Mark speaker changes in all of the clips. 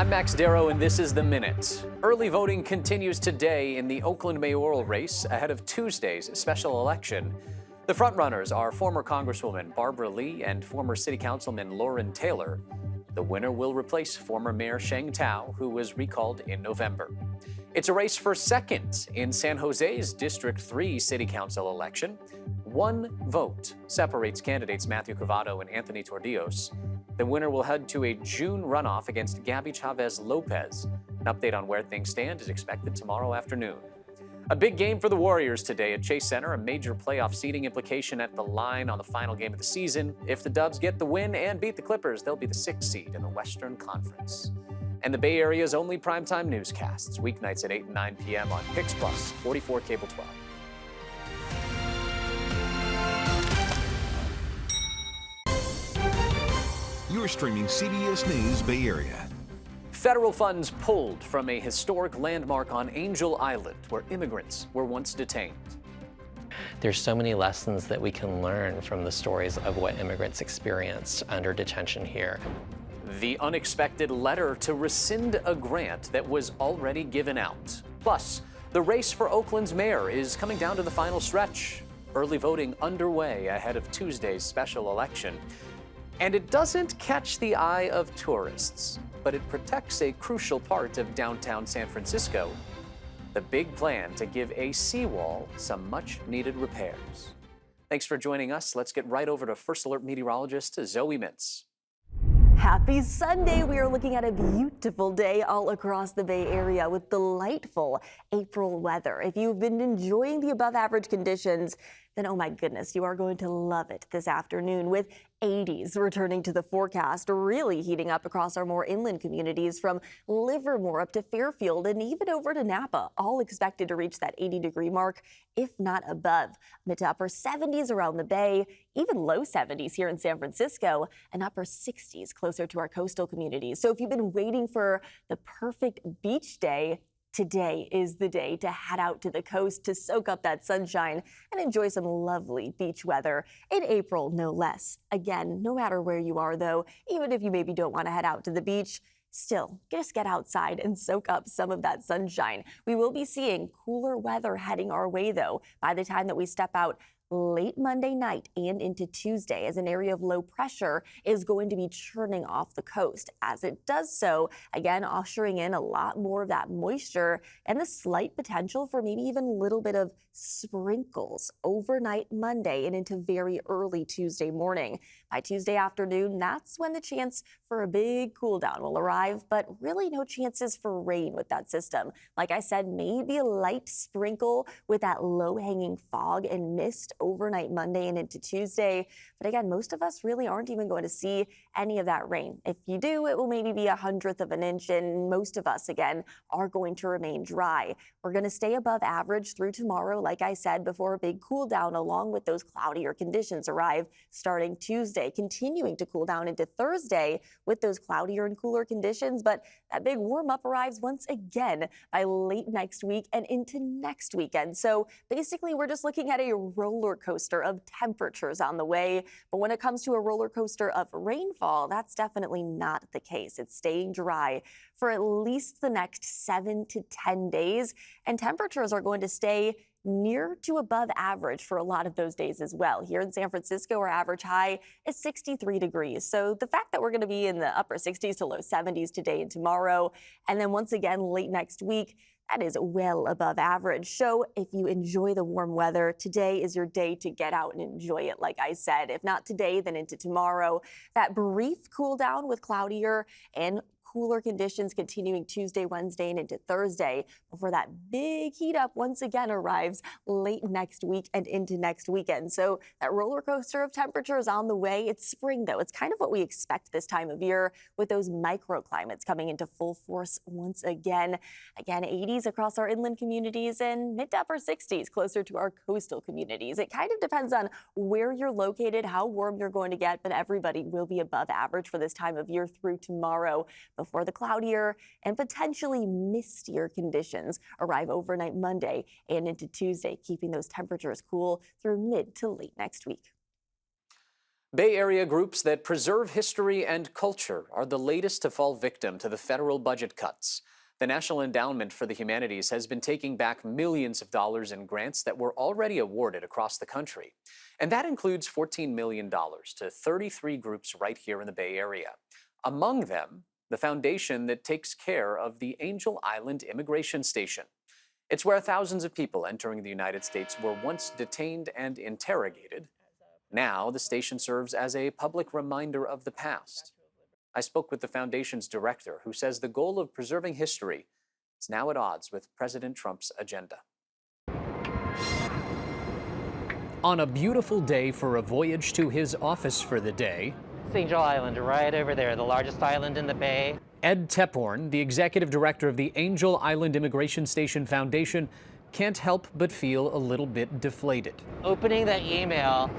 Speaker 1: I'm Max Darrow, and this is The Minute. Early voting continues today in the Oakland mayoral race ahead of Tuesday's special election. The frontrunners are former Congresswoman Barbara Lee and former City Councilman Lauren Taylor. The winner will replace former Mayor Sheng Tao, who was recalled in November. It's a race for second in San Jose's District 3 City Council election. One vote separates candidates Matthew Cavato and Anthony Tordillos. The winner will head to a June runoff against Gabby Chavez Lopez. An update on where things stand is expected tomorrow afternoon. A big game for the Warriors today at Chase Center, a major playoff seeding implication at the line on the final game of the season. If the Dubs get the win and beat the Clippers, they'll be the 6th seed in the Western Conference. And the Bay Area's only primetime newscasts, weeknights at 8 and 9 p.m. on Pix Plus, 44 Cable 12.
Speaker 2: You're streaming CBS News Bay Area.
Speaker 1: Federal funds pulled from a historic landmark on Angel Island, where immigrants were once detained.
Speaker 3: There's so many lessons that we can learn from the stories of what immigrants experienced under detention here.
Speaker 1: The unexpected letter to rescind a grant that was already given out. Plus, the race for Oakland's mayor is coming down to the final stretch. Early voting underway ahead of Tuesday's special election. And it doesn't catch the eye of tourists, but it protects a crucial part of downtown San Francisco. The big plan to give a seawall some much-needed repairs. Thanks for joining us. Let's get right over to First Alert meteorologist Zoe Mintz.
Speaker 4: Happy Sunday. We are looking at a beautiful day all across the Bay Area with delightful April weather. If you've been enjoying the above average conditions, then oh my goodness, you are going to love it this afternoon with 80s returning to the forecast, really heating up across our more inland communities from Livermore up to Fairfield and even over to Napa, all expected to reach that 80-degree mark, if not above. Mid to upper 70s around the Bay, even low 70s here in San Francisco, and upper 60s closer to our coastal communities. So if you've been waiting for the perfect beach day, today is the day to head out to the coast to soak up that sunshine and enjoy some lovely beach weather in April, no less. Again, no matter where you are, though, even if you maybe don't want to head out to the beach, still, just get outside and soak up some of that sunshine. We will be seeing cooler weather heading our way, though, by the time that we step out late Monday night and into Tuesday, as an area of low pressure is going to be churning off the coast. As it does so, again, ushering in a lot more of that moisture and the slight potential for maybe even a little bit of sprinkles overnight Monday and into very early Tuesday morning. By Tuesday afternoon, that's when the chance for a big cool down will arrive, but really no chances for rain with that system. Like I said, maybe a light sprinkle with that low-hanging fog and mist overnight Monday and into Tuesday. But again, most of us really aren't even going to see any of that rain. If you do, it will maybe be 1/100 of an inch, and most of us, again, are going to remain dry. We're going to stay above average through tomorrow, like I said, before a big cool down along with those cloudier conditions arrive starting Tuesday, continuing to cool down into Thursday with those cloudier and cooler conditions. But that big warm up arrives once again by late next week and into next weekend. So basically, we're just looking at a roller coaster of temperatures on the way. But when it comes to a roller coaster of rainfall, that's definitely not the case. It's staying dry for at least the next 7 to 10 days. And temperatures are going to stay near to above average for a lot of those days as well. Here in San Francisco, our average high is 63 degrees. So the fact that we're going to be in the upper 60s to low 70s today and tomorrow, and then once again late next week, that is well above average. So if you enjoy the warm weather, today is your day to get out and enjoy it, like I said. If not today, then into tomorrow. That brief cool down with cloudier and cooler conditions continuing Tuesday, Wednesday, and into Thursday before that big heat up once again arrives late next week and into next weekend. So that roller coaster of temperatures on the way. It's spring, though. It's kind of what we expect this time of year with those microclimates coming into full force once again. Again, 80s across our inland communities and mid to upper 60s closer to our coastal communities. It kind of depends on where you're located, how warm you're going to get, but everybody will be above average for this time of year through tomorrow, before the cloudier and potentially mistier conditions arrive overnight Monday and into Tuesday, keeping those temperatures cool through mid to late next week.
Speaker 1: Bay Area groups that preserve history and culture are the latest to fall victim to the federal budget cuts. The National Endowment for the Humanities has been taking back millions of dollars in grants that were already awarded across the country. And that includes $14 million to 33 groups right here in the Bay Area. Among them, the foundation that takes care of the Angel Island Immigration Station. It's where thousands of people entering the United States were once detained and interrogated. Now, the station serves as a public reminder of the past. I spoke with the foundation's director, who says the goal of preserving history is now at odds with President Trump's agenda. On a beautiful day for a voyage to his office for the day,
Speaker 3: It's Angel Island, right over there, the largest island in the bay.
Speaker 1: Ed Tephorn, the executive director of the Angel Island Immigration Station Foundation, can't help but feel a little bit deflated.
Speaker 3: Opening that email,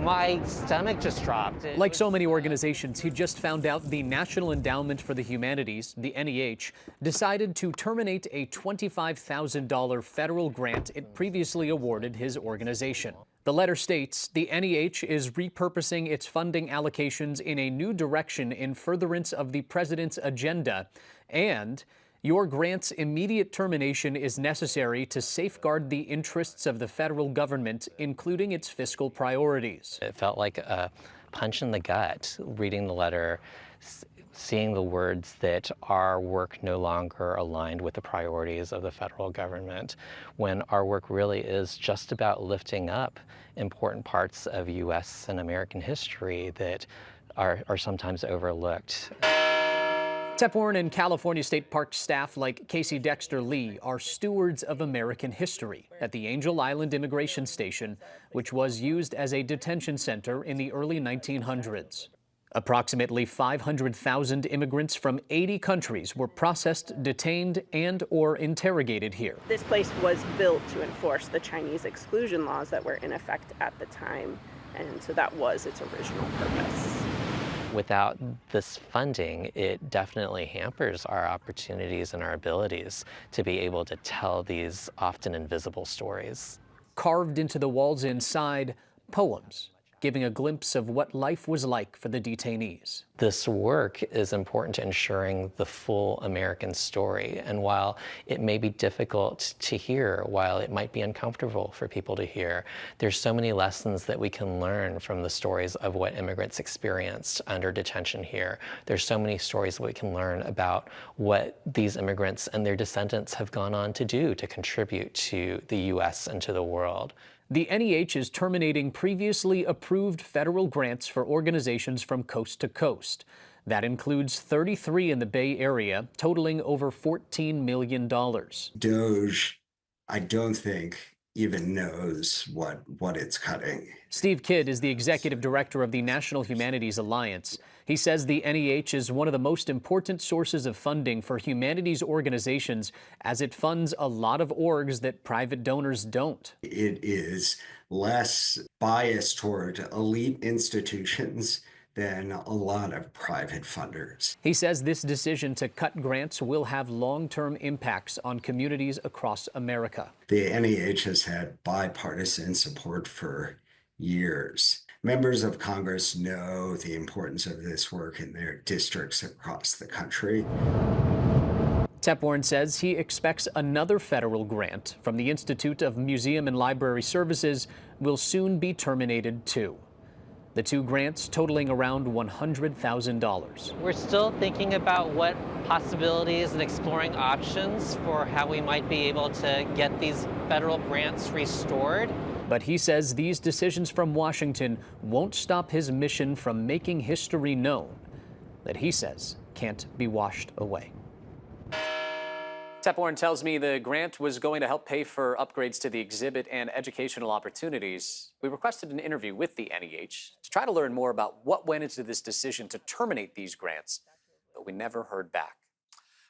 Speaker 3: my stomach just dropped.
Speaker 1: Like so many organizations, he just found out the National Endowment for the Humanities, the NEH, decided to terminate a $25,000 federal grant it previously awarded his organization. The letter states the NEH is repurposing its funding allocations in a new direction in furtherance of the president's agenda, and your grant's immediate termination is necessary to safeguard the interests of the federal government, including its fiscal priorities.
Speaker 3: It felt like a punch in the gut reading the letter, seeing the words that our work no longer aligned with the priorities of the federal government, when our work really is just about lifting up important parts of U.S. and American history that are sometimes overlooked.
Speaker 1: Tephorn and California State Park staff like Casey Dexter Lee are stewards of American history at the Angel Island Immigration Station, which was used as a detention center in the early 1900s. Approximately 500,000 immigrants from 80 countries were processed, detained, and/or interrogated here.
Speaker 5: This place was built to enforce the Chinese exclusion laws that were in effect at the time, and so that was its original purpose.
Speaker 3: Without this funding, it definitely hampers our opportunities and our abilities to be able to tell these often invisible stories.
Speaker 1: Carved into the walls inside, poems giving a glimpse of what life was like for the detainees.
Speaker 3: This work is important to ensuring the full American story, and while it may be difficult to hear, while it might be uncomfortable for people to hear, there's so many lessons that we can learn from the stories of what immigrants experienced under detention here. There's so many stories that we can learn about what these immigrants and their descendants have gone on to do to contribute to the U.S. and to the world.
Speaker 1: The NEH is terminating previously approved federal grants for organizations from coast to coast. That includes 33 in the Bay Area, totaling over $14 million.
Speaker 6: DOJ, I don't think, even knows what it's cutting.
Speaker 1: Steve Kidd is the executive director of the National Humanities Alliance. He says the NEH is one of the most important sources of funding for humanities organizations, as it funds a lot of orgs that private donors don't.
Speaker 6: It is less biased toward elite institutions than a lot of private funders.
Speaker 1: He says this decision to cut grants will have long-term impacts on communities across America.
Speaker 6: The NEH has had bipartisan support for years. Members of Congress know the importance of this work in their districts across the country.
Speaker 1: Tephorn says he expects another federal grant from the Institute of Museum and Library Services will soon be terminated too. The two grants totaling around $100,000.
Speaker 3: We're still thinking about what possibilities and exploring options for how we might be able to get these federal grants restored.
Speaker 1: But he says these decisions from Washington won't stop his mission from making history known that he says can't be washed away. Tephorn tells me the grant was going to help pay for upgrades to the exhibit and educational opportunities. We requested an interview with the NEH to try to learn more about what went into this decision to terminate these grants, but we never heard back.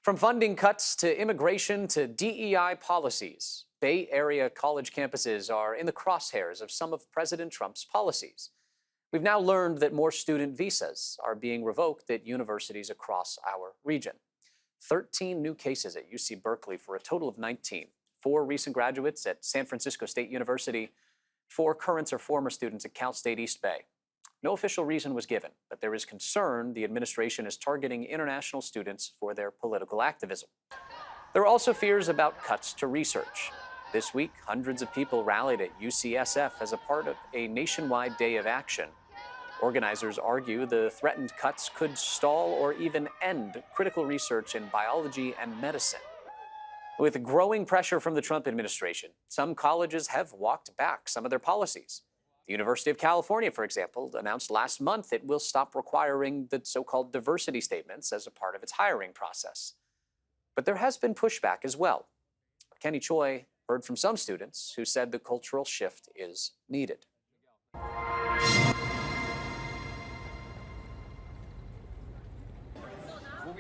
Speaker 1: From funding cuts to immigration to DEI policies, Bay Area college campuses are in the crosshairs of some of President Trump's policies. We've now learned that more student visas are being revoked at universities across our region. 13 new cases at UC Berkeley for a total of 19. 4 recent graduates at San Francisco State University, 4 current or former students at Cal State East Bay. No official reason was given, but there is concern the administration is targeting international students for their political activism. There are also fears about cuts to research. This week, hundreds of people rallied at UCSF as a part of a nationwide day of action. Organizers argue the threatened cuts could stall or even end critical research in biology and medicine. With growing pressure from the Trump administration, some colleges have walked back some of their policies. The University of California, for example, announced last month it will stop requiring the so-called diversity statements as a part of its hiring process. But there has been pushback as well. Kenny Choi heard from some students who said the cultural shift is needed.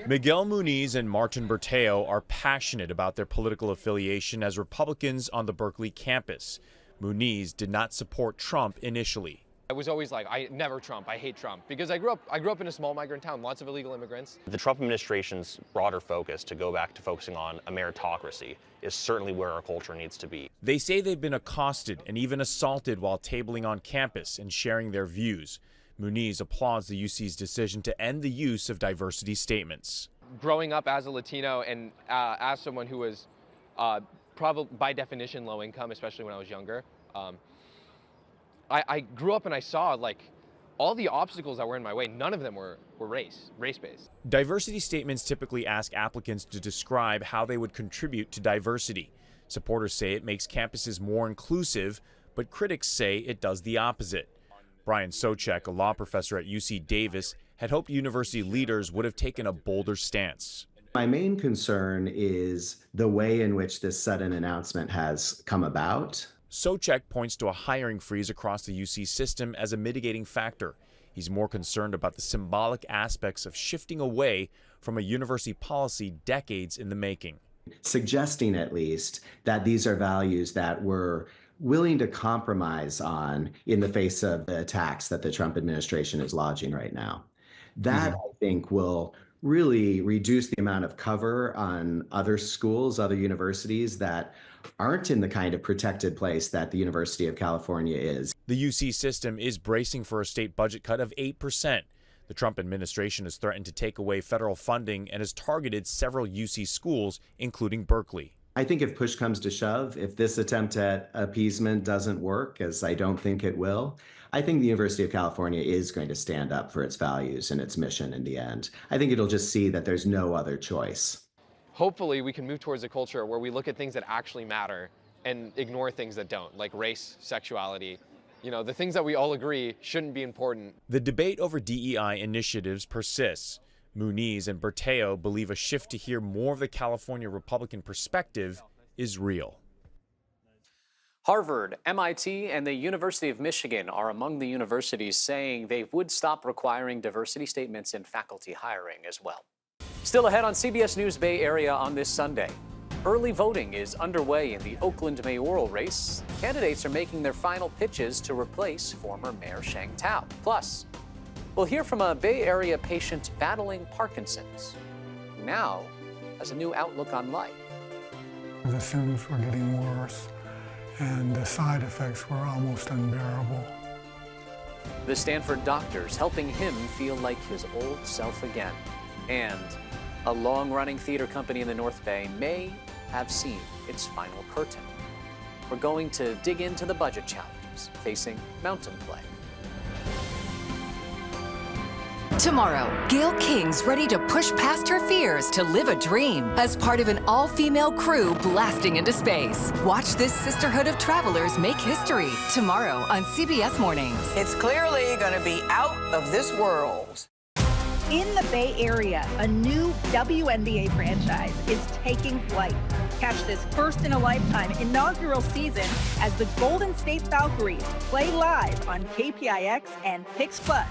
Speaker 7: Miguel Muniz and Martin Berteo are passionate about their political affiliation as Republicans on the Berkeley campus. Muniz did not support Trump initially.
Speaker 8: I was always like, I never Trump, I hate Trump, because I grew up in a small migrant town, lots of illegal immigrants.
Speaker 9: The Trump administration's broader focus to go back to focusing on a meritocracy is certainly where our culture needs to be.
Speaker 7: They say they've been accosted and even assaulted while tabling on campus and sharing their views. Muniz applauds the UC's decision to end the use of diversity statements.
Speaker 8: Growing up as a Latino and as someone who was probably by definition low income, especially when I was younger, I grew up and I saw like all the obstacles that were in my way, none of them were race-based.
Speaker 7: Diversity statements typically ask applicants to describe how they would contribute to diversity. Supporters say it makes campuses more inclusive, but critics say it does the opposite. Brian Socek, a law professor at UC Davis, had hoped university leaders would have taken a bolder stance.
Speaker 10: My main concern is the way in which this sudden announcement has come about.
Speaker 7: Socek points to a hiring freeze across the UC system as a mitigating factor. He's more concerned about the symbolic aspects of shifting away from a university policy decades in the making.
Speaker 10: Suggesting at least that these are values that we're willing to compromise on in the face of the attacks that the Trump administration is lodging right now. That, I think, will really reduce the amount of cover on other schools, other universities that aren't in the kind of protected place that the University of California is.
Speaker 7: The UC system is bracing for a state budget cut of 8%. The Trump administration has threatened to take away federal funding and has targeted several UC schools, including Berkeley.
Speaker 10: I think if push comes to shove, if this attempt at appeasement doesn't work, as I don't think it will, I think the University of California is going to stand up for its values and its mission in the end. I think it'll just see that there's no other choice.
Speaker 8: Hopefully we can move towards a culture where we look at things that actually matter and ignore things that don't, like race, sexuality. You know, the things that we all agree shouldn't be important.
Speaker 7: The debate over DEI initiatives persists. Muniz and Berteo believe a shift to hear more of the California Republican perspective is real.
Speaker 1: Harvard, MIT, and the University of Michigan are among the universities saying they would stop requiring diversity statements in faculty hiring as well. Still ahead on CBS News Bay Area on this Sunday. Early voting is underway in the Oakland mayoral race. Candidates are making their final pitches to replace former Mayor Sheng Tao. Plus, we'll hear from a Bay Area patient battling Parkinson's. Now has a new outlook on life.
Speaker 11: The symptoms were getting worse, and the side effects were almost unbearable.
Speaker 1: The Stanford doctors helping him feel like his old self again. And a long-running theater company in the North Bay may have seen its final curtain. We're going to dig into the budget challenges facing Mountain Play.
Speaker 12: Tomorrow, Gail King's ready to push past her fears to live a dream as part of an all-female crew blasting into space. Watch this sisterhood of travelers make history tomorrow on CBS Mornings.
Speaker 13: It's clearly going to be out of this world.
Speaker 14: In the Bay Area, a new WNBA franchise is taking flight. Catch this first-in-a-lifetime inaugural season as the Golden State Valkyries play live on KPIX and Pix Plus.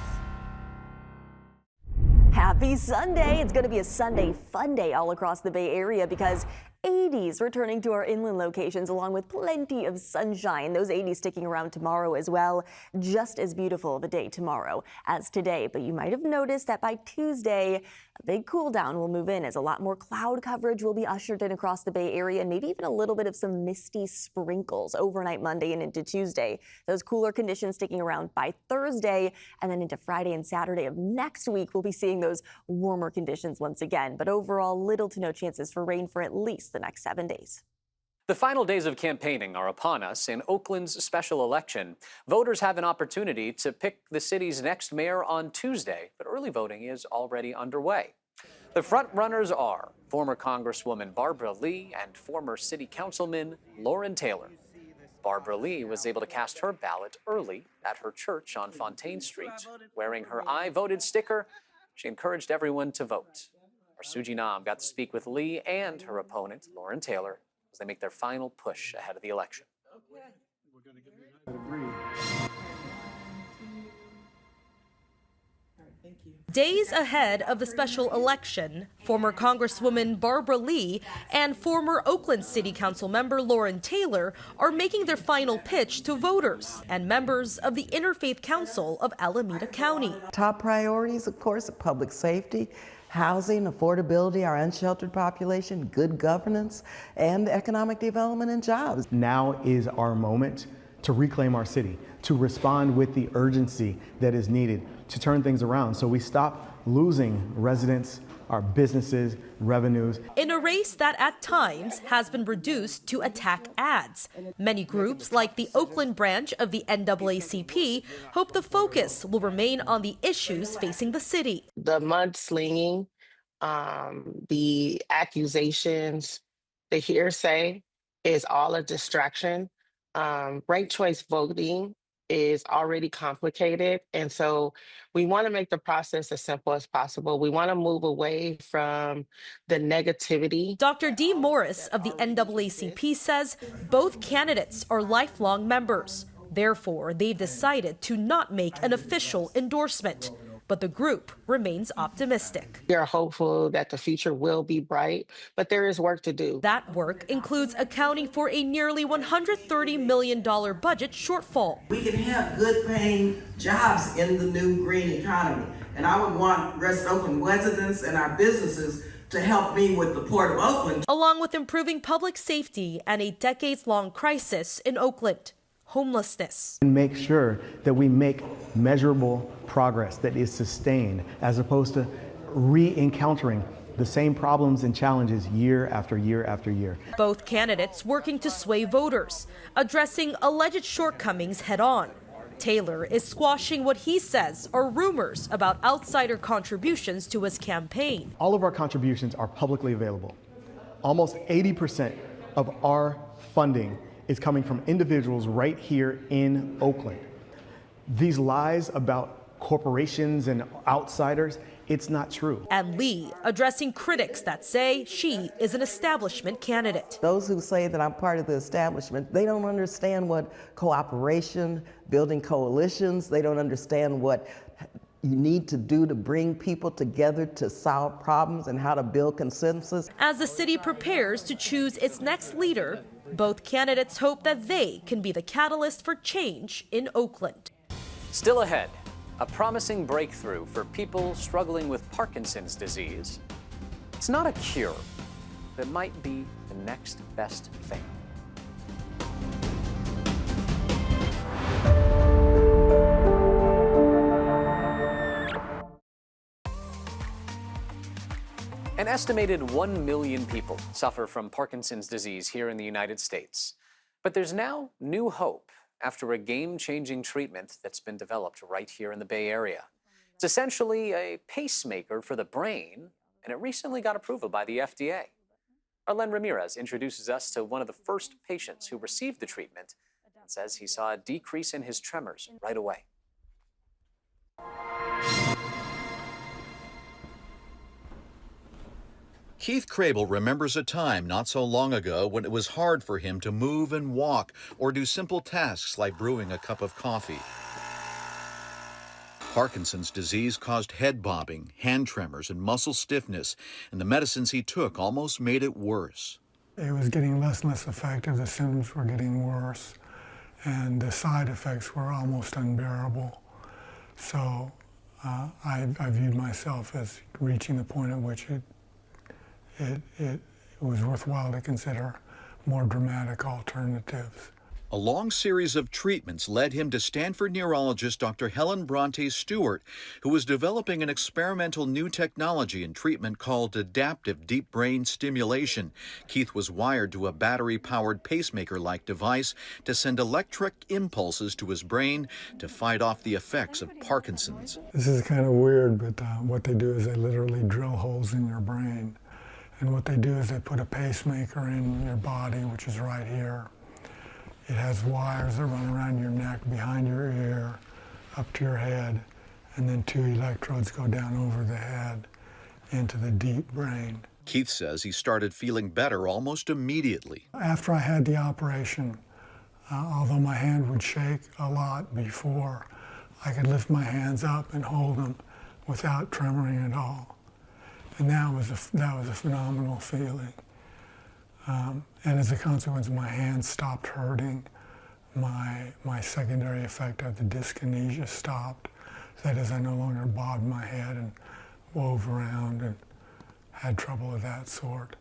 Speaker 4: Happy Sunday. It's going to be a Sunday fun day all across the Bay Area because 80s returning to our inland locations along with plenty of sunshine. Those 80s sticking around tomorrow as well. Just as beautiful of a day tomorrow as today. But you might have noticed that by Tuesday, A big cool down will move in as a lot more cloud coverage will be ushered in across the Bay Area, and maybe even a little bit of some misty sprinkles overnight Monday and into Tuesday. Those cooler conditions sticking around by Thursday, and then into Friday and Saturday of next week, we'll be seeing those warmer conditions once again. But overall, little to no chances for rain for at least the next 7 days.
Speaker 1: The final days of campaigning are upon us in Oakland's special election. Voters have an opportunity to pick the city's next mayor on Tuesday, but early voting is already underway. The front runners are former Congresswoman Barbara Lee and former City Councilman Lauren Taylor. Barbara Lee was able to cast her ballot early at her church on Fontaine Street. Wearing her I voted sticker, she encouraged everyone to vote. Our Suji Nam got to speak with Lee and her opponent, Lauren Taylor, as they make their final push ahead of the election.
Speaker 15: Days ahead of the special election, former Congresswoman Barbara Lee and former Oakland City Council member Lauren Taylor are making their final pitch to voters and members of the Interfaith Council of Alameda County.
Speaker 16: Top priorities, of course, are public safety, housing, affordability, our unsheltered population, good governance, and economic development and jobs.
Speaker 17: Now is our moment to reclaim our city, to respond with the urgency that is needed to turn things around so we stop losing residents, our businesses, revenues.
Speaker 15: In a race that at times has been reduced to attack ads, many groups like the Oakland branch of the NAACP hope the focus will remain on the issues facing the city.
Speaker 18: The mudslinging, the accusations, the hearsay is all a distraction. Ranked choice voting is already complicated, and so we want to make the process as simple as possible. We want to move away from the negativity.
Speaker 15: Dr. Dee Morris of the NAACP says both candidates are lifelong members. Therefore, they've decided to not make an official endorsement. But the group remains optimistic.
Speaker 18: We are hopeful that the future will be bright, but there is work to do.
Speaker 15: That work includes accounting for a nearly $130 million budget shortfall.
Speaker 19: We can have good paying jobs in the new green economy. And I would want Oakland residents and our businesses to help me with the Port of Oakland.
Speaker 15: Along with improving public safety and a decades-long crisis in Oakland. Homelessness.
Speaker 17: And make sure that we make measurable progress that is sustained as opposed to re-encountering the same problems and challenges year after year after year.
Speaker 15: Both candidates working to sway voters, addressing alleged shortcomings head on. Taylor is squashing what he says are rumors about outsider contributions to his campaign.
Speaker 17: All of our contributions are publicly available. Almost 80% of our funding is coming from individuals right here in Oakland. These lies about corporations and outsiders, it's not true.
Speaker 15: And Lee addressing critics that say she is an establishment candidate.
Speaker 16: Those who say that I'm part of the establishment, they don't understand what cooperation, building coalitions, they don't understand what you need to do to bring people together to solve problems and how to build consensus.
Speaker 15: As the city prepares to choose its next leader, both candidates hope that they can be the catalyst for change in Oakland.
Speaker 1: Still ahead, a promising breakthrough for people struggling with Parkinson's disease. It's not a cure, but it might be the next best thing. An estimated 1 million people suffer from Parkinson's disease here in the United States. But there's now new hope after a game-changing treatment that's been developed right here in the Bay Area. It's essentially a pacemaker for the brain, and it recently got approval by the FDA. Arlen Ramirez introduces us to one of the first patients who received the treatment and says he saw a decrease in his tremors right away.
Speaker 20: Keith Crable remembers a time not so long ago when it was hard for him to move and walk or do simple tasks like brewing a cup of coffee. Parkinson's disease caused head bobbing, hand tremors, and muscle stiffness, and the medicines he took almost made it worse.
Speaker 11: It was getting less and less effective, the symptoms were getting worse, and the side effects were almost unbearable. So I viewed myself as reaching the point at which it was worthwhile to consider more dramatic alternatives.
Speaker 20: A long series of treatments led him to Stanford neurologist Dr. Helen Bronte Stewart, who was developing an experimental new technology and treatment called adaptive deep brain stimulation. Keith was wired to a battery-powered pacemaker-like device to send electric impulses to his brain to fight off the effects of Parkinson's.
Speaker 11: This is kind of weird, but what they do is they literally drill holes in your brain. And what they do is they put a pacemaker in your body, which is right here. It has wires that run around your neck, behind your ear, up to your head, and then 2 electrodes go down over the head into the deep brain.
Speaker 20: Keith says he started feeling better almost immediately.
Speaker 11: After I had the operation, although my hand would shake a lot before, I could lift my hands up and hold them without tremoring at all. And that was a phenomenal feeling. And as a consequence, my hands stopped hurting. My secondary effect of the dyskinesia stopped. That is, I no longer bobbed my head and wove around and had trouble of that sort.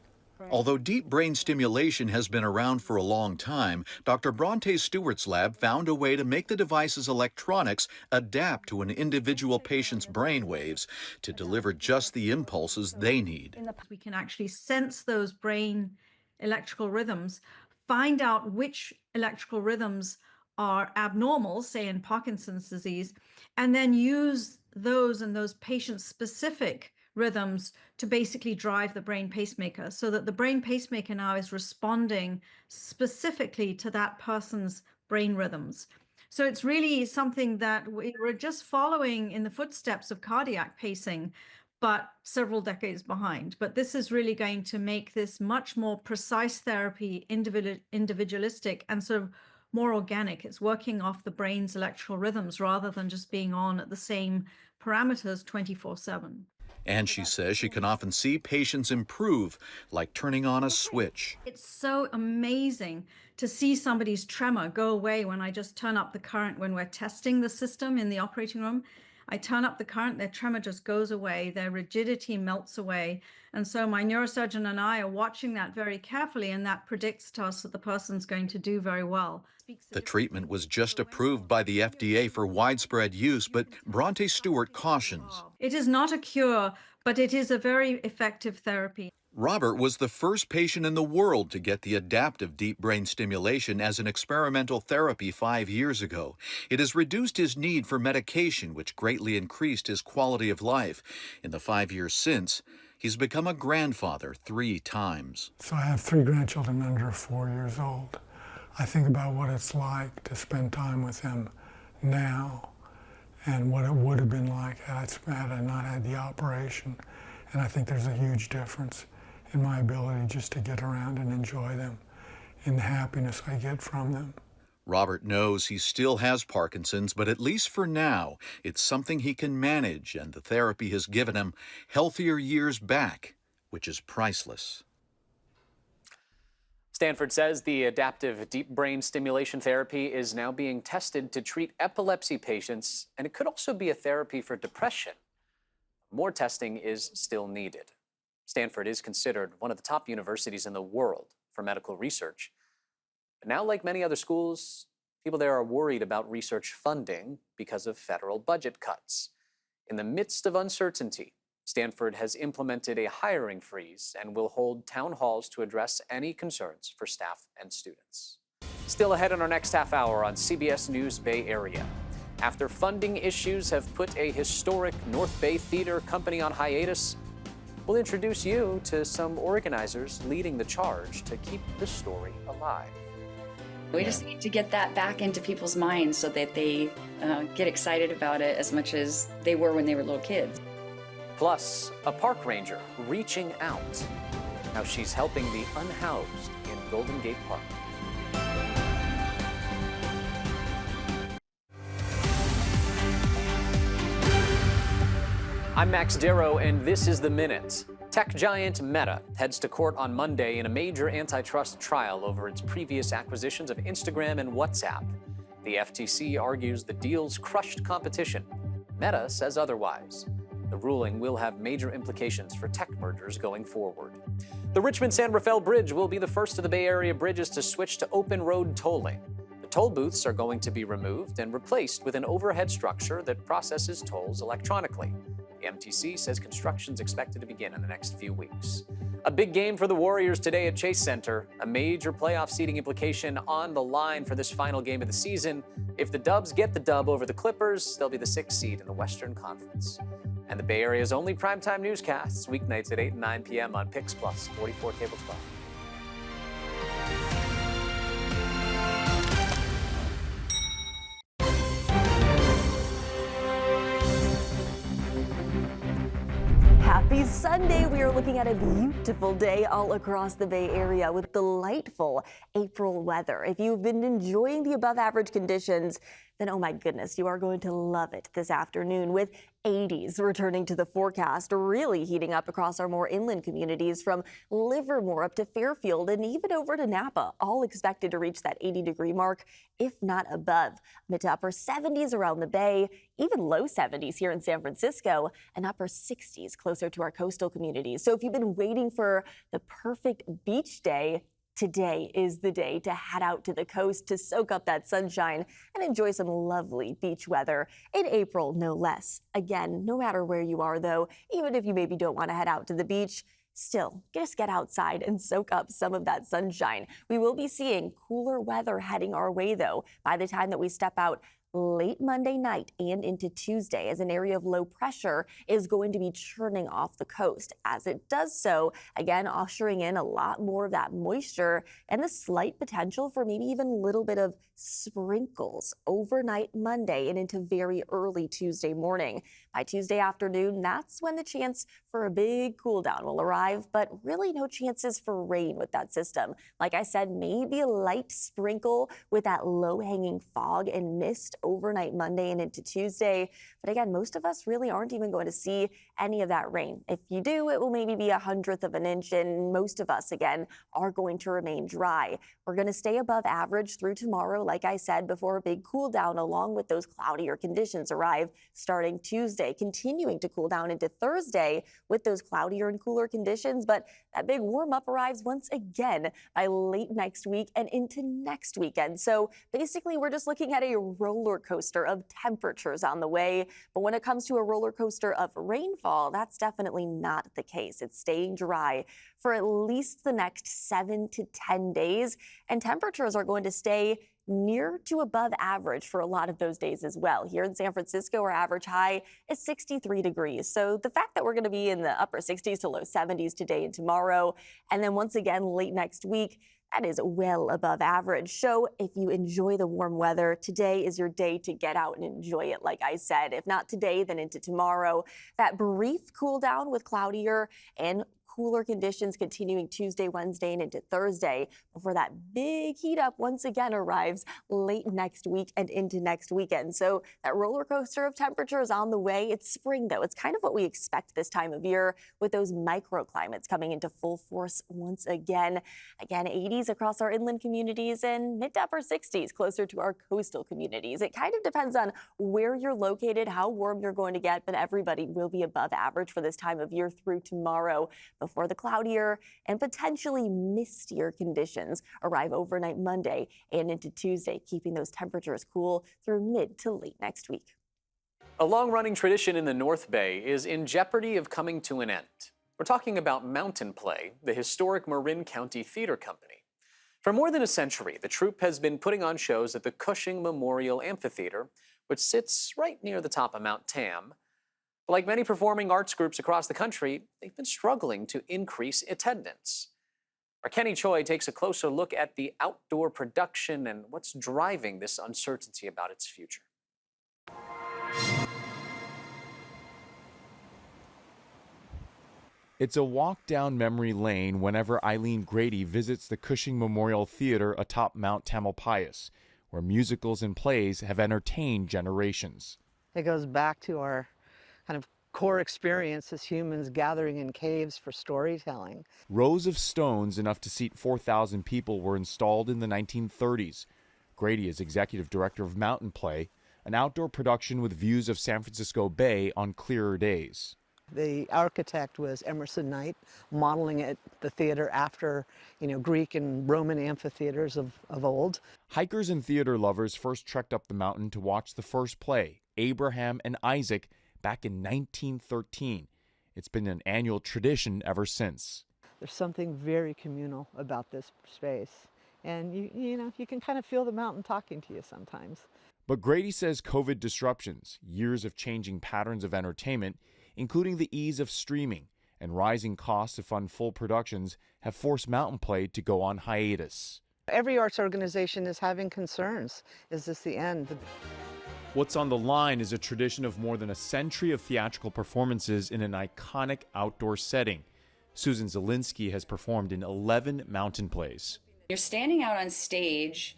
Speaker 20: Although deep brain stimulation has been around for a long time, Dr. Bronte Stewart's lab found a way to make the device's electronics adapt to an individual patient's brain waves to deliver just the impulses they need.
Speaker 21: We can actually sense those brain electrical rhythms, find out which electrical rhythms are abnormal, say in Parkinson's disease, and then use those and those patient-specific rhythms to basically drive the brain pacemaker, so that the brain pacemaker now is responding specifically to that person's brain rhythms. So it's really something that we're just following in the footsteps of cardiac pacing, but several decades behind. But this is really going to make this much more precise therapy, individualistic, and sort of more organic. It's working off the brain's electrical rhythms rather than just being on at the same parameters 24/7.
Speaker 20: And she says she can often see patients improve, like turning on a switch.
Speaker 21: It's so amazing to see somebody's tremor go away when I just turn up the current. When we're testing the system in the operating room, I turn up the current, their tremor just goes away, their rigidity melts away. And so my neurosurgeon and I are watching that very carefully, and that predicts to us that the person's going to do very well.
Speaker 20: The treatment was just approved by the FDA for widespread use, but Bronte Stewart cautions.
Speaker 21: It is not a cure, but it is a very effective therapy.
Speaker 20: Robert was the first patient in the world to get the adaptive deep brain stimulation as an experimental therapy 5 years ago. It has reduced his need for medication, which greatly increased his quality of life. In the 5 years since, he's become a grandfather 3 times.
Speaker 11: So I have 3 grandchildren under 4 years old. I think about what it's like to spend time with them now and what it would have been like had I not had the operation. And I think there's a huge difference in my ability just to get around and enjoy them and the happiness I get from them.
Speaker 20: Robert knows he still has Parkinson's, but at least for now, it's something he can manage, and the therapy has given him healthier years back, which is priceless.
Speaker 1: Stanford says the adaptive deep brain stimulation therapy is now being tested to treat epilepsy patients, and it could also be a therapy for depression. More testing is still needed. Stanford is considered one of the top universities in the world for medical research. But now, like many other schools, people there are worried about research funding because of federal budget cuts. In the midst of uncertainty, Stanford has implemented a hiring freeze and will hold town halls to address any concerns for staff and students. Still ahead in our next half hour on CBS News Bay Area. After funding issues have put a historic North Bay theater company on hiatus, we'll introduce you to some organizers leading the charge to keep the story alive.
Speaker 22: We just need to get that back into people's minds so that they get excited about it as much as they were when they were little kids.
Speaker 1: Plus, a park ranger reaching out, how she's helping the unhoused in Golden Gate Park. I'm Max Darrow, and this is The Minute. Tech giant Meta heads to court on Monday in a major antitrust trial over its previous acquisitions of Instagram and WhatsApp. The FTC argues the deals crushed competition. Meta says otherwise. The ruling will have major implications for tech mergers going forward. The Richmond-San Rafael Bridge will be the first of the Bay Area bridges to switch to open road tolling. The toll booths are going to be removed and replaced with an overhead structure that processes tolls electronically. The MTC says construction is expected to begin in the next few weeks. A big game for the Warriors today at Chase Center, a major playoff seeding implication on the line for this final game of the season. If the Dubs get the dub over the Clippers, they'll be the 6th seed in the Western Conference. And the Bay Area's only primetime newscasts, weeknights at 8 and 9 p.m. on Pix Plus, 44 Cable 12.
Speaker 4: Happy Sunday. We are looking at a beautiful day all across the Bay Area with delightful April weather. If you've been enjoying the above average conditions, then oh my goodness, you are going to love it this afternoon with 80s returning to the forecast, really heating up across our more inland communities from Livermore up to Fairfield and even over to Napa, all expected to reach that 80-degree mark, if not above. Mid to upper 70s around the Bay, even low 70s here in San Francisco, and upper 60s closer to our coastal communities. So if you've been waiting for the perfect beach day, today is the day to head out to the coast to soak up that sunshine and enjoy some lovely beach weather in April, no less. Again, no matter where you are, though, even if you maybe don't want to head out to the beach, still, just get outside and soak up some of that sunshine. We will be seeing cooler weather heading our way, though, by the time that we step out late Monday night and into Tuesday, as an area of low pressure is going to be churning off the coast. As it does so, again, ushering in a lot more of that moisture and the slight potential for maybe even a little bit of sprinkles overnight Monday and into very early Tuesday morning. By Tuesday afternoon, that's when the chance for a big cool down will arrive, but really no chances for rain with that system. Like I said, maybe a light sprinkle with that low-hanging fog and mist overnight Monday and into Tuesday. But again, most of us really aren't even going to see any of that rain. If you do, it will maybe be 1/100 of an inch, and most of us, again, are going to remain dry. We're going to stay above average through tomorrow, like I said, before a big cool down along with those cloudier conditions arrive starting Tuesday, continuing to cool down into Thursday with those cloudier and cooler conditions. But that big warm up arrives once again by late next week and into next weekend. So basically, we're just looking at a roller coaster of temperatures on the way. But when it comes to a roller coaster of rainfall, that's definitely not the case. It's staying dry for at least the next 7 to 10 days. And temperatures are going to stay near to above average for a lot of those days as well. Here in San Francisco, our average high is 63 degrees. So the fact that we're going to be in the upper 60s to low 70s today and tomorrow, and then once again late next week, that is well above average. So if you enjoy the warm weather, today is your day to get out and enjoy it, like I said. If not today, then into tomorrow. That brief cool down with cloudier and cooler conditions continuing Tuesday, Wednesday, and into Thursday before that big heat up once again arrives late next week and into next weekend. So that roller coaster of temperatures on the way. It's spring, though. It's kind of what we expect this time of year with those microclimates coming into full force once again. Again, 80s across our inland communities and mid to upper 60s closer to our coastal communities. It kind of depends on where you're located, how warm you're going to get, but everybody will be above average for this time of year through tomorrow, before the cloudier and potentially mistier conditions arrive overnight Monday and into Tuesday, keeping those temperatures cool through mid to late next week.
Speaker 1: A long-running tradition in the North Bay is in jeopardy of coming to an end. We're talking about Mountain Play, the historic Marin County Theater Company. For more than a century, the troupe has been putting on shows at the Cushing Memorial Amphitheater, which sits right near the top of Mount Tam. But like many performing arts groups across the country, they've been struggling to increase attendance. Our Kenny Choi takes a closer look at the outdoor production and what's driving this uncertainty about its future.
Speaker 7: It's a walk down memory lane whenever Eileen Grady visits the Cushing Memorial Theater atop Mount Tamalpais, where musicals and plays have entertained generations.
Speaker 2: It goes back to our kind of core experience as humans gathering in caves for storytelling.
Speaker 7: Rows of stones enough to seat 4,000 people were installed in the 1930s. Grady is executive director of Mountain Play, an outdoor production with views of San Francisco Bay on clearer days.
Speaker 2: The architect was Emerson Knight, modeling the theater after, Greek and Roman amphitheaters of old.
Speaker 7: Hikers and theater lovers first trekked up the mountain to watch the first play, Abraham and Isaac, back in 1913. It's been an annual tradition ever since.
Speaker 2: There's something very communal about this space. And you can kind of feel the mountain talking to you sometimes.
Speaker 7: But Grady says COVID disruptions, years of changing patterns of entertainment, including the ease of streaming and rising costs to fund full productions, have forced Mountain Play to go on hiatus.
Speaker 2: Every arts organization is having concerns. Is this the end?
Speaker 7: What's on the line is a tradition of more than a century of theatrical performances in an iconic outdoor setting. Susan Zielinski has performed in 11 mountain plays.
Speaker 22: You're standing out on stage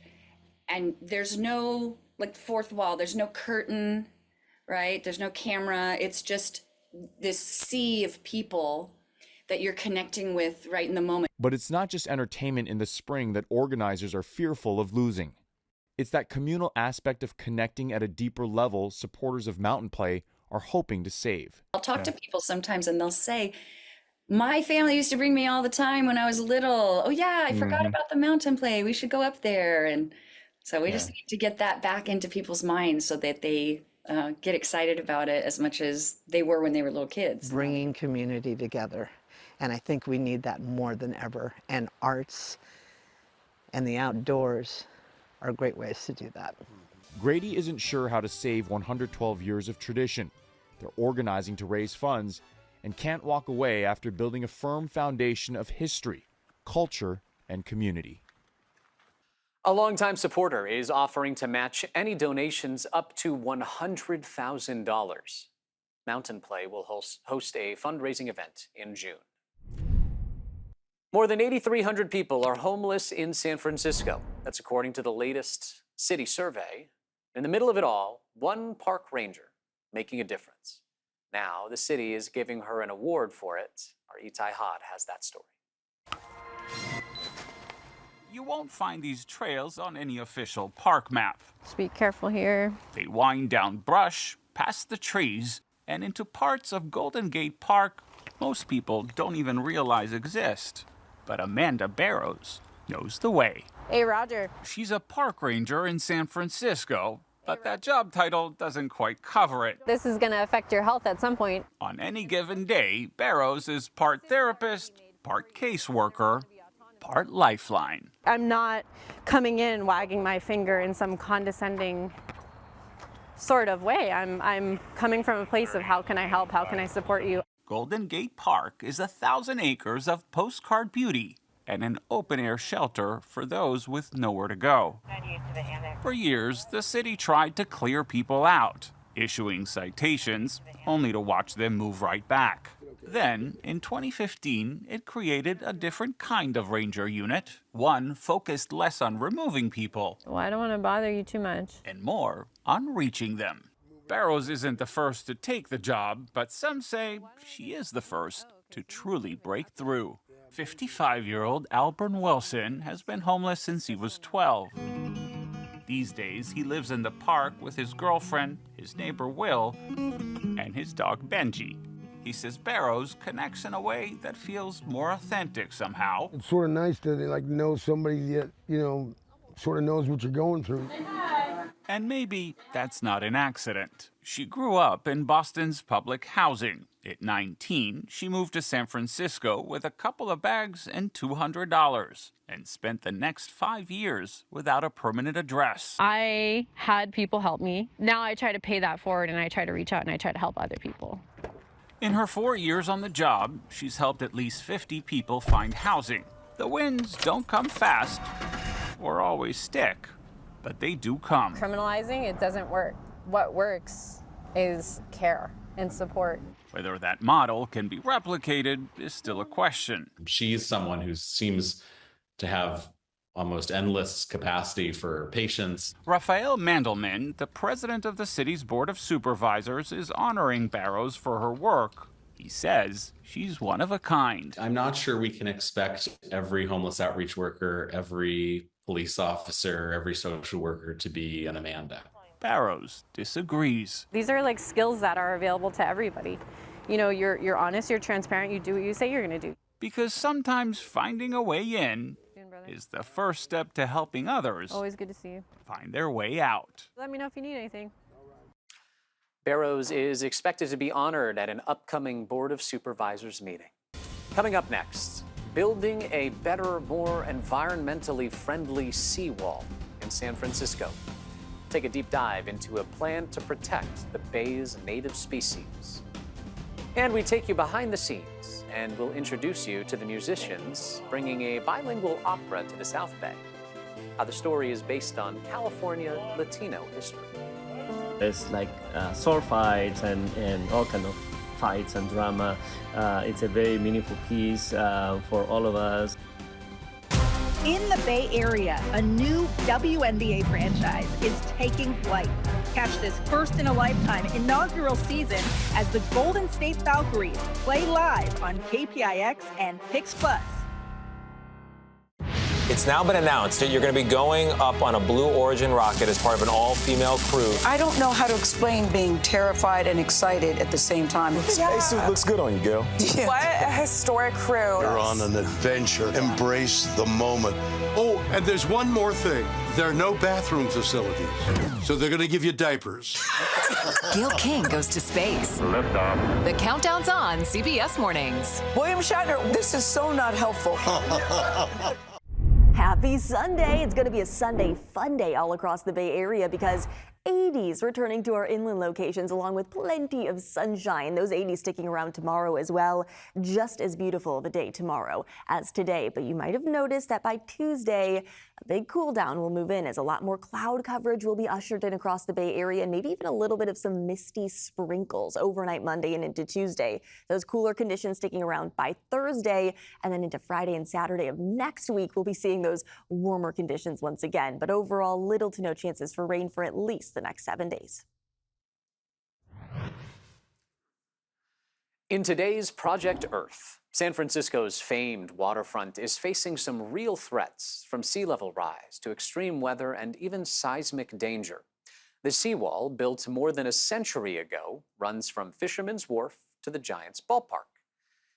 Speaker 22: and there's no fourth wall, there's no curtain, right? There's no camera. It's just this sea of people that you're connecting with right in the moment.
Speaker 7: But it's not just entertainment in the spring that organizers are fearful of losing. It's that communal aspect of connecting at a deeper level supporters of Mountain Play are hoping to save.
Speaker 22: I'll talk to people sometimes and they'll say, my family used to bring me all the time when I was little. Oh yeah, I forgot about the Mountain Play. We should go up there. And so we just need to get that back into people's minds so that they get excited about it as much as they were when they were little kids.
Speaker 2: Bringing community together. And I think we need that more than ever. And arts and the outdoors are great ways to do that.
Speaker 7: Grady isn't sure how to save 112 years of tradition. They're organizing to raise funds and can't walk away after building a firm foundation of history, culture, and community.
Speaker 1: A longtime supporter is offering to match any donations up to $100,000. Mountain Play will host a fundraising event in June. More than 8,300 people are homeless in San Francisco. That's according to the latest city survey. In the middle of it all, one park ranger making a difference. Now, the city is giving her an award for it. Our Itai Hod has that story.
Speaker 5: You won't find these trails on any official park map.
Speaker 6: Just be careful here.
Speaker 5: They wind down brush, past the trees, and into parts of Golden Gate Park most people don't even realize exist. But Amanda Barrows knows the way.
Speaker 6: Hey, Roger.
Speaker 5: She's a park ranger in San Francisco, but that job title doesn't quite cover it.
Speaker 6: This is going to affect your health at some point.
Speaker 5: On any given day, Barrows is part therapist, part caseworker, part lifeline.
Speaker 6: I'm not coming in wagging my finger in some condescending sort of way. I'm coming from a place of how can I help, how can I support you?
Speaker 5: Golden Gate Park is 1,000 acres of postcard beauty and an open-air shelter for those with nowhere to go. For years, the city tried to clear people out, issuing citations, only to watch them move right back. Then, in 2015, it created a different kind of ranger unit, one focused less on removing people.
Speaker 6: Well, I don't want to bother you too much.
Speaker 5: And more on reaching them. Barrows isn't the first to take the job, but some say she is the first to truly break through. 55-year-old Alburn Wilson has been homeless since he was 12. These days, he lives in the park with his girlfriend, his neighbor Will, and his dog Benji. He says Barrows connects in a way that feels more authentic somehow.
Speaker 23: It's sort of nice to know somebody that, sort of knows what you're going through.
Speaker 5: And maybe that's not an accident. She grew up in Boston's public housing. At 19, she moved to San Francisco with a couple of bags and $200 and spent the next 5 years without a permanent address.
Speaker 6: I had people help me. Now I try to pay that forward and I try to reach out and I try to help other people.
Speaker 5: In her 4 years on the job, she's helped at least 50 people find housing. The wins don't come fast or always stick, but they do come.
Speaker 6: Criminalizing, it doesn't work. What works is care and support.
Speaker 5: Whether that model can be replicated is still a question.
Speaker 24: She's someone who seems to have almost endless capacity for patience.
Speaker 5: Raphael Mandelman, the president of the city's Board of Supervisors, is honoring Barrows for her work. He says she's one of a kind.
Speaker 24: I'm not sure we can expect every homeless outreach worker, every police officer, every social worker to be an Amanda.
Speaker 5: Barrows disagrees.
Speaker 6: These are like skills that are available to everybody. You know, you're honest, you're transparent, you do what you say you're going to do.
Speaker 5: Because sometimes finding a way in is the first step to helping others
Speaker 6: Always good to see you.
Speaker 5: find their way out.
Speaker 6: Let me know if you need anything.
Speaker 1: Barrows is expected to be honored at an upcoming Board of Supervisors meeting. Coming up next, building a better, more environmentally friendly seawall in San Francisco. Take a deep dive into a plan to protect the Bay's native species. And we take you behind the scenes and we'll introduce you to the musicians bringing a bilingual opera to the South Bay. How the story is based on California Latino history.
Speaker 3: There's like sword fights and all kind of fights and drama. It's a very meaningful piece for all of us.
Speaker 14: In the Bay Area, a new WNBA franchise is taking flight. Catch this first-in-a-lifetime inaugural season as the Golden State Valkyries play live on KPIX and Pix Plus.
Speaker 8: It's now been announced that you're going to be going up on a Blue Origin rocket as part of an all-female crew.
Speaker 13: I don't know how to explain being terrified and excited at the same time.
Speaker 9: Spacesuit looks good on you, Gail.
Speaker 13: Yeah.
Speaker 10: What a historic crew.
Speaker 9: You're on an adventure. Embrace the moment.
Speaker 25: Oh, and there's one more thing. There are no bathroom facilities, so they're going to give you diapers.
Speaker 12: Gail King goes to space. Liftoff. The countdown's on CBS Mornings.
Speaker 13: William Shatner, this is so not helpful.
Speaker 4: Happy Sunday. It's going to be a Sunday fun day all across the Bay Area because 80s returning to our inland locations along with plenty of sunshine. Those 80s sticking around tomorrow as well. Just as beautiful of a day tomorrow as today. But you might have noticed that by Tuesday, a big cool down will move in as a lot more cloud coverage will be ushered in across the Bay Area and maybe even a little bit of some misty sprinkles overnight Monday and into Tuesday. Those cooler conditions sticking around by Thursday and then into Friday and Saturday of next week. We'll be seeing those warmer conditions once again. But overall, little to no chances for rain for at least the next 7 days.
Speaker 1: In today's Project Earth, San Francisco's famed waterfront is facing some real threats from sea level rise to extreme weather and even seismic danger. The seawall, built more than a century ago, runs from Fisherman's Wharf to the Giants ballpark.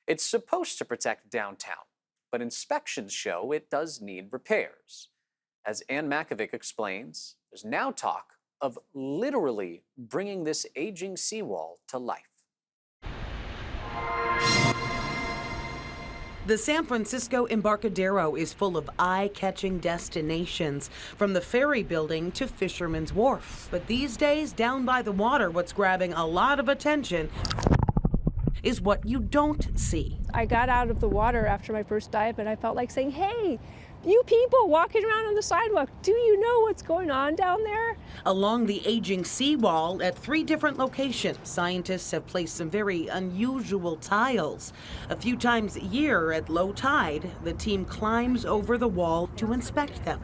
Speaker 1: It's supposed to protect downtown, but inspections show it does need repairs. As Ann Makovic explains, there's now talk of literally bringing this aging seawall to life.
Speaker 26: The San Francisco Embarcadero is full of eye-catching destinations, from the ferry building to Fisherman's Wharf. But these days, down by the water, what's grabbing a lot of attention is what you don't see.
Speaker 27: I got out of the water after my first dive and I felt like saying, hey, you people walking around on the sidewalk, do you know what's going on down there?
Speaker 26: Along the aging seawall at 3 different locations, scientists have placed some very unusual tiles. A few times a year at low tide, the team climbs over the wall to inspect them.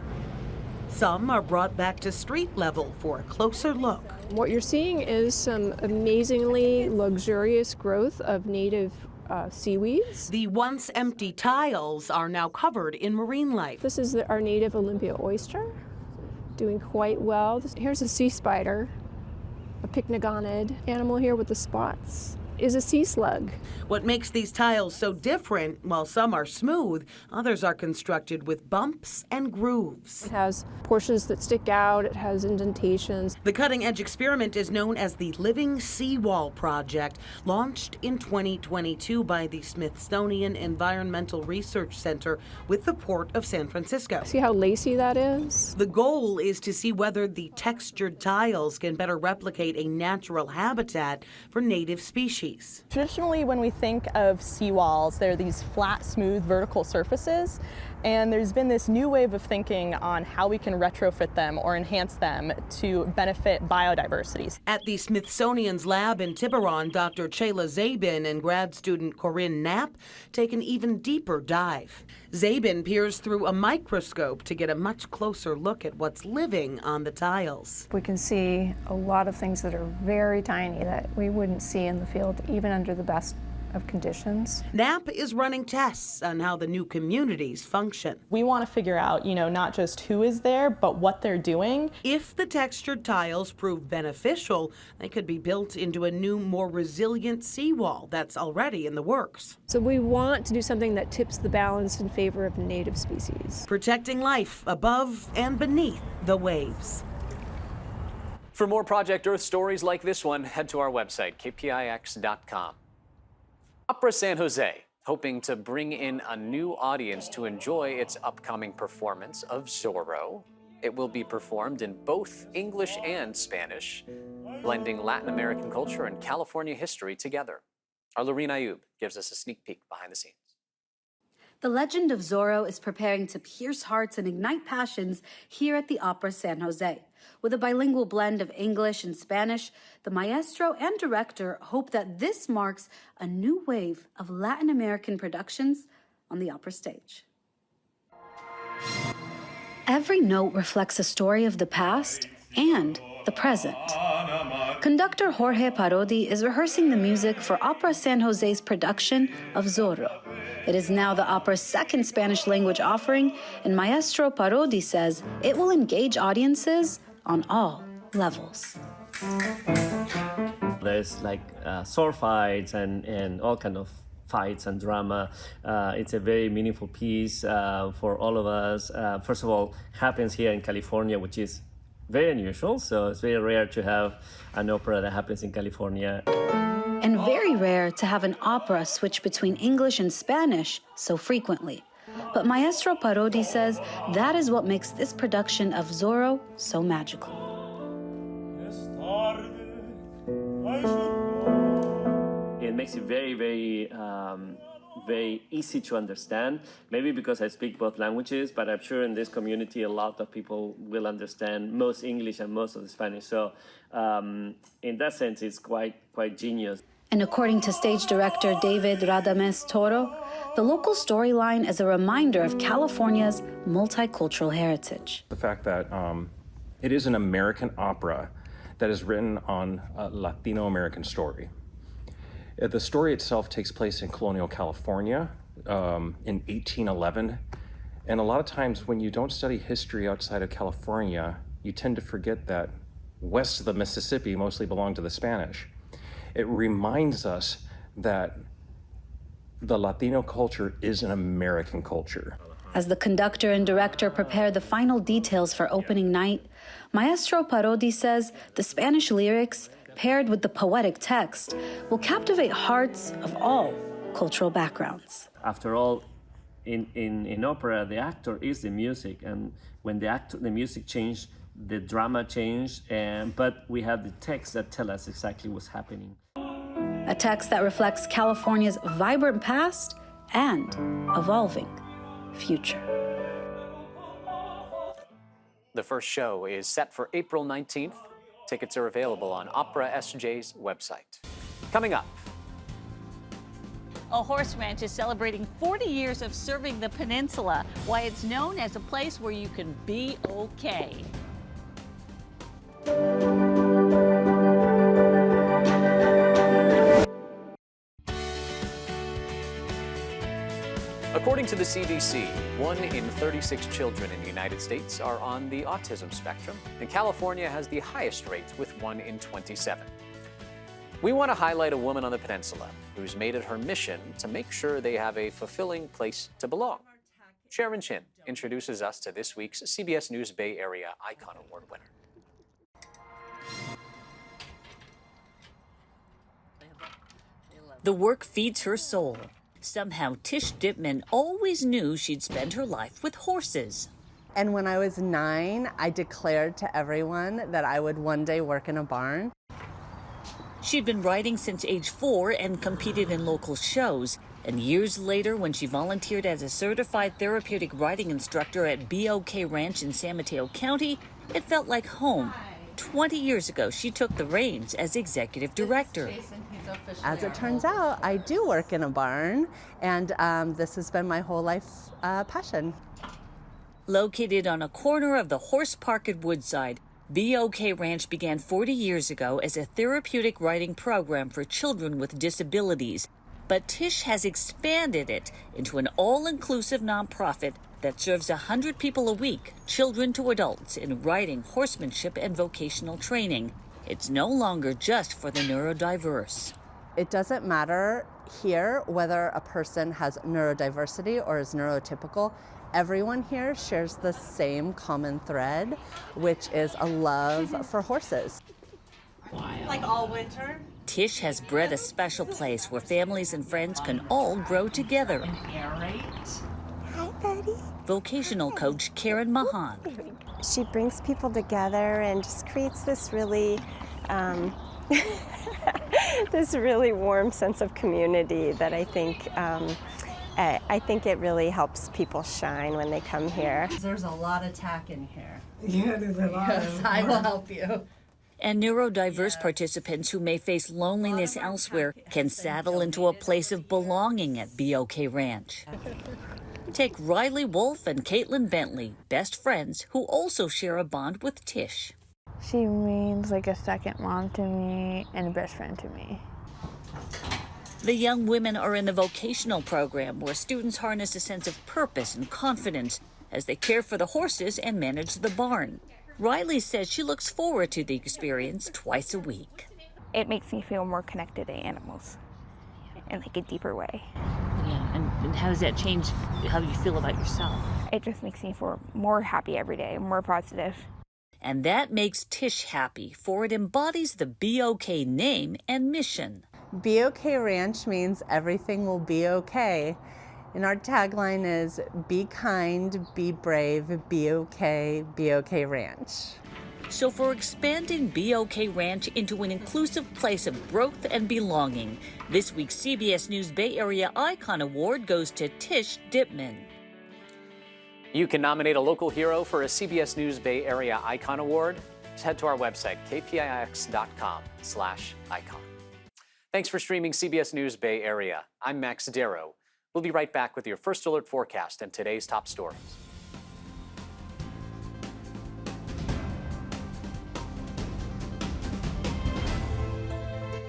Speaker 26: Some are brought back to street level for a closer look.
Speaker 27: What you're seeing is some amazingly luxurious growth of native seaweeds.
Speaker 26: The once empty tiles are now covered in marine life.
Speaker 27: This is our native Olympia oyster, doing quite well. Here's a sea spider, a pycnogonid. Animal here with the spots is a sea slug.
Speaker 26: What makes these tiles so different, while some are smooth, others are constructed with bumps and grooves.
Speaker 27: It has portions that stick out, it has indentations.
Speaker 26: The cutting-edge experiment is known as the Living Seawall Project, launched in 2022 by the Smithsonian Environmental Research Center with the Port of San Francisco.
Speaker 27: See how lacy that is?
Speaker 26: The goal is to see whether the textured tiles can better replicate a natural habitat for native species.
Speaker 28: Traditionally, when we think of seawalls, they're these flat, smooth, vertical surfaces, and there's been this new wave of thinking on how we can retrofit them or enhance them to benefit biodiversity.
Speaker 26: At the Smithsonian's lab in Tiburon, Dr. Chayla Zabin and grad student Corinne Knapp take an even deeper dive. Zabin peers through a microscope to get a much closer look at what's living on the tiles.
Speaker 27: We can see a lot of things that are very tiny that we wouldn't see in the field, even under the best of conditions.
Speaker 26: NAP is running tests on how the new communities function.
Speaker 28: We want to figure out, not just who is there, but what they're doing.
Speaker 26: If the textured tiles prove beneficial, they could be built into a new, more resilient seawall that's already in the works.
Speaker 27: So we want to do something that tips the balance in favor of native species.
Speaker 26: Protecting life above and beneath the waves.
Speaker 1: For more Project Earth stories like this one, head to our website, kpix.com. Opera San Jose, hoping to bring in a new audience to enjoy its upcoming performance of Zorro. It will be performed in both English and Spanish, blending Latin American culture and California history together. Our Lorene Ayub gives us a sneak peek behind the scenes.
Speaker 11: The legend of Zorro is preparing to pierce hearts and ignite passions here at the Opera San Jose. With a bilingual blend of English and Spanish, the maestro and director hope that this marks a new wave of Latin American productions on the opera stage. Every note reflects a story of the past and the present. Conductor Jorge Parodi is rehearsing the music for Opera San Jose's production of Zorro. It is now the opera's second Spanish-language offering, and Maestro Parodi says it will engage audiences on all levels.
Speaker 3: There's sword fights and all kind of fights and drama. It's a very meaningful piece for all of us. First of all, happens here in California, which is very unusual. So it's very rare to have an opera that happens in California.
Speaker 11: And very rare to have an opera switch between English and Spanish so frequently. But Maestro Parodi says that is what makes this production of Zorro so magical.
Speaker 3: It makes it very, very, very easy to understand. Maybe because I speak both languages, but I'm sure in this community a lot of people will understand most English and most of the Spanish. So in that sense, it's quite genius.
Speaker 11: And according to stage director David Radames Toro, the local storyline is a reminder of California's multicultural heritage.
Speaker 15: The fact that it is an American opera that is written on a Latino American story. The story itself takes place in colonial California in 1811. And a lot of times when you don't study history outside of California, you tend to forget that west of the Mississippi mostly belonged to the Spanish. It reminds us that the Latino culture is an American culture.
Speaker 11: As the conductor and director prepare the final details for opening night, Maestro Parodi says the Spanish lyrics, paired with the poetic text, will captivate hearts of all cultural backgrounds.
Speaker 3: After all, in opera, the actor is the music, and when the music changed, the drama changed, but we have the text that tell us exactly what's happening.
Speaker 11: A text that reflects California's vibrant past and evolving future.
Speaker 1: The first show is set for April 19th. Tickets are available on Opera SJ's website. Coming up.
Speaker 16: A horse ranch is celebrating 40 years of serving the peninsula, why it's known as a place where you can be okay.
Speaker 1: According to the CDC, 1 in 36 children in the United States are on the autism spectrum, and California has the highest rate with 1 in 27. We want to highlight a woman on the peninsula who's made it her mission to make sure they have a fulfilling place to belong. Sharon Chin introduces us to this week's CBS News Bay Area Icon Award winner.
Speaker 16: The work feeds her soul. Somehow, Tish Dipman always knew she'd spend her life with horses.
Speaker 17: And when I was 9, I declared to everyone that I would one day work in a barn.
Speaker 16: She'd been riding since age 4 and competed in local shows. And years later, when she volunteered as a certified therapeutic riding instructor at BOK Ranch in San Mateo County, it felt like home. 20 years ago, she took the reins as executive director.
Speaker 17: As it turns out, I do work in a barn, and this has been my whole life passion.
Speaker 16: Located on a corner of the horse park at Woodside, BOK Ranch began 40 years ago as a therapeutic riding program for children with disabilities. But Tish has expanded it into an all-inclusive nonprofit that serves 100 people a week, children to adults, in riding, horsemanship, and vocational training. It's no longer just for the neurodiverse.
Speaker 17: It doesn't matter here whether a person has neurodiversity or is neurotypical. Everyone here shares the same common thread, which is a love for horses.
Speaker 10: Like all winter?
Speaker 16: Tish has bred a special place where families and friends can all grow together.
Speaker 2: Hi, Betty.
Speaker 16: Vocational coach Karen Mahan.
Speaker 2: She brings people together and just creates this really, this really warm sense of community that I think it really helps people shine when they come here.
Speaker 17: There's a lot of tack in here.
Speaker 2: Yeah, there's a lot.
Speaker 17: Yes, I will help you.
Speaker 16: And neurodiverse participants who may face loneliness elsewhere can saddle into a place of belonging at BOK Ranch. Take Riley Wolf and Caitlin Bentley, best friends who also share a bond with Tish.
Speaker 7: She means like a second mom to me and a best friend to me.
Speaker 16: The young women are in the vocational program where students harness a sense of purpose and confidence as they care for the horses and manage the barn. Riley says she looks forward to the experience twice a week.
Speaker 7: It makes me feel more connected to animals in like a deeper way.
Speaker 18: Yeah, and how does that change how you feel about yourself?
Speaker 7: It just makes me feel more happy every day, more positive.
Speaker 16: And that makes Tish happy, for it embodies the BOK name and mission.
Speaker 17: BOK Ranch means everything will be okay. And our tagline is be kind, be brave, be okay, BOK Ranch.
Speaker 16: So for expanding BOK Ranch into an inclusive place of growth and belonging, this week's CBS News Bay Area Icon Award goes to Tish Dipman.
Speaker 1: You can nominate a local hero for a CBS News Bay Area Icon Award. Just head to our website, kpix.com/icon. Thanks for streaming CBS News Bay Area. I'm Max Darrow. We'll be right back with your first alert forecast and today's top stories.